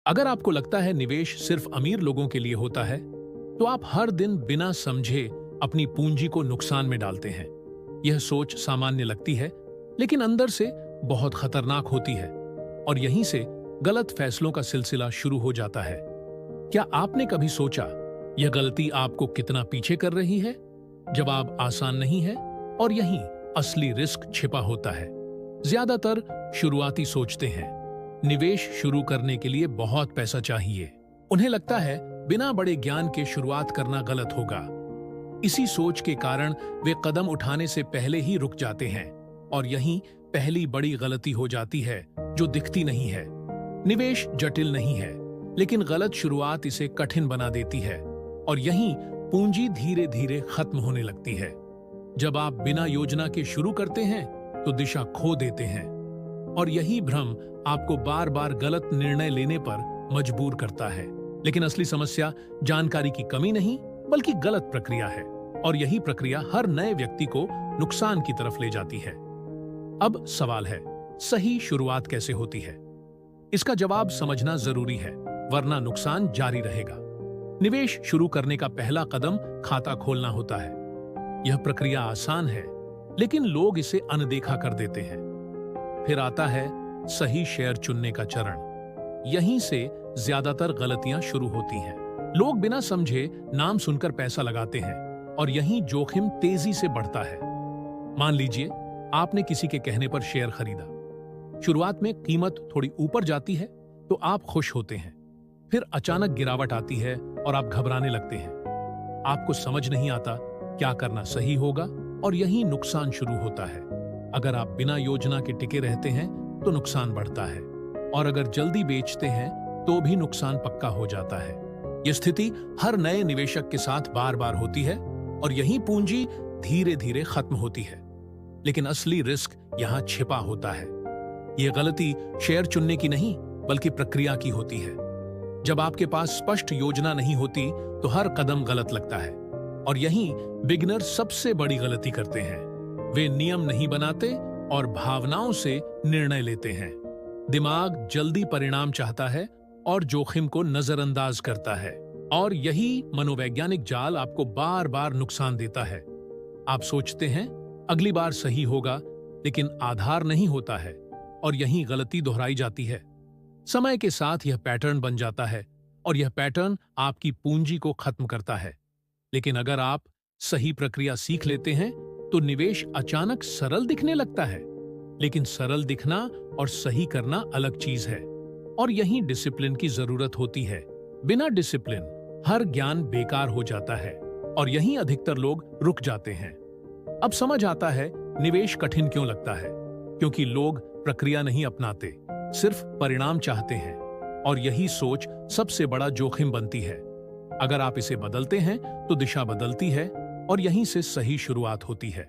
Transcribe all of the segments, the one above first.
अगर आपको लगता है निवेश सिर्फ अमीर लोगों के लिए होता है, तो आप हर दिन बिना समझे अपनी पूंजी को नुकसान में डालते हैं। यह सोच सामान्य लगती है, लेकिन अंदर से बहुत खतरनाक होती है और यहीं से गलत फैसलों का सिलसिला शुरू हो जाता है। क्या आपने कभी सोचा यह गलती आपको कितना पीछे कर रही है? जवाब आसान नहीं है और यहीं असली रिस्क छिपा होता है। ज्यादातर शुरुआती सोचते हैं निवेश शुरू करने के लिए बहुत पैसा चाहिए। उन्हें लगता है बिना बड़े ज्ञान के शुरुआत करना गलत होगा। इसी सोच के कारण वे कदम उठाने से पहले ही रुक जाते हैं और यहीं पहली बड़ी गलती हो जाती है जो दिखती नहीं है। निवेश जटिल नहीं है, लेकिन गलत शुरुआत इसे कठिन बना देती है और यहीं पूंजी धीरे धीरे खत्म होने लगती है। जब आप बिना योजना के शुरू करते हैं तो दिशा खो देते हैं और यही भ्रम आपको बार बार गलत निर्णय लेने पर मजबूर करता है। लेकिन असली समस्या जानकारी की कमी नहीं, बल्कि गलत प्रक्रिया है और यही प्रक्रिया हर नए व्यक्ति को नुकसान की तरफ ले जाती है। अब सवाल है, सही शुरुआत कैसे होती है? इसका जवाब समझना जरूरी है, वरना नुकसान जारी रहेगा। निवेश शुरू करने का पहला कदम खाता खोलना होता है। यह प्रक्रिया आसान है, लेकिन लोग इसे अनदेखा कर देते हैं। फिर आता है सही शेयर चुनने का चरण। यहीं से ज्यादातर गलतियां शुरू होती हैं। लोग बिना समझे नाम सुनकर पैसा लगाते हैं और यहीं जोखिम तेजी से बढ़ता है। मान लीजिए आपने किसी के कहने पर शेयर खरीदा। शुरुआत में कीमत थोड़ी ऊपर जाती है तो आप खुश होते हैं। फिर अचानक गिरावट आती है और आप घबराने लगते हैं। आपको समझ नहीं आता क्या करना सही होगा और यहीं नुकसान शुरू होता है। अगर आप बिना योजना के टिके रहते हैं तो नुकसान बढ़ता है और अगर जल्दी बेचते हैं तो भी नुकसान पक्का हो जाता है। यह स्थिति हर नए निवेशक के साथ बार बार होती है और यही पूंजी धीरे धीरे खत्म होती है। लेकिन असली रिस्क यहां छिपा होता है। यह गलती शेयर चुनने की नहीं, बल्कि प्रक्रिया की होती है। जब आपके पास स्पष्ट योजना नहीं होती तो हर कदम गलत लगता है और यहीं बिगिनर सबसे बड़ी गलती करते हैं। वे नियम नहीं बनाते और भावनाओं से निर्णय लेते हैं। दिमाग जल्दी परिणाम चाहता है और जोखिम को नजरअंदाज करता है और यही मनोवैज्ञानिक जाल आपको बार बार नुकसान देता है। आप सोचते हैं अगली बार सही होगा, लेकिन आधार नहीं होता है और यही गलती दोहराई जाती है। समय के साथ यह पैटर्न बन जाता है और यह पैटर्न आपकी पूंजी को खत्म करता है। लेकिन अगर आप सही प्रक्रिया सीख लेते हैं तो निवेश अचानक सरल दिखने लगता है। लेकिन सरल दिखना और सही करना अलग चीज है और यहीं डिसिप्लिन की जरूरत होती है। बिना डिसिप्लिन हर ज्ञान बेकार हो जाता है और यहीं अधिकतर लोग रुक जाते हैं। अब समझ आता है निवेश कठिन क्यों लगता है, क्योंकि लोग प्रक्रिया नहीं अपनाते, सिर्फ परिणाम चाहते हैं और यही सोच सबसे बड़ा जोखिम बनती है। अगर आप इसे बदलते हैं तो दिशा बदलती है और यहीं से सही शुरुआत होती है।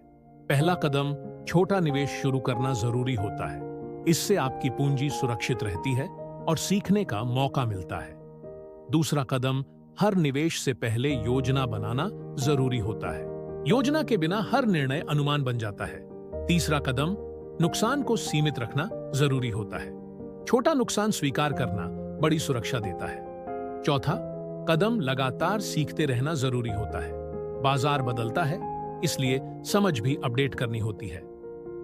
पहला कदम छोटा निवेश शुरू करना जरूरी होता है। इससे आपकी पूंजी सुरक्षित रहती है और सीखने का मौका मिलता है। दूसरा कदम हर निवेश से पहले योजना बनाना जरूरी होता है। योजना के बिना हर निर्णय अनुमान बन जाता है। तीसरा कदम नुकसान को सीमित रखना जरूरी होता है। छोटा नुकसान स्वीकार करना बड़ी सुरक्षा देता है। चौथा कदम लगातार सीखते रहना जरूरी होता है। बाजार बदलता है, इसलिए समझ भी अपडेट करनी होती है।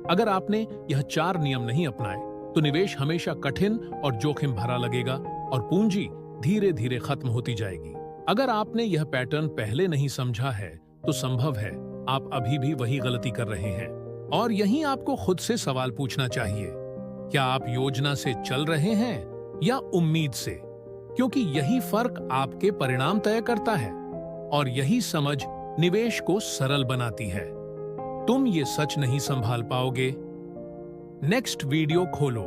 अगर आपने यह 4 नियम नहीं अपनाए तो निवेश हमेशा कठिन और जोखिम भरा लगेगा और पूंजी धीरे धीरे खत्म होती जाएगी। अगर आपने यह पैटर्न पहले नहीं समझा है तो संभव है आप अभी भी वही गलती कर रहे हैं और यहीं आपको खुद से सवाल पूछना चाहिए, क्या आप योजना से चल रहे हैं या उम्मीद से? क्योंकि यही फर्क आपके परिणाम तय करता है और यही समझ निवेश को सरल बनाती है। तुम ये सच नहीं संभाल पाओगे। नेक्स्ट वीडियो खोलो।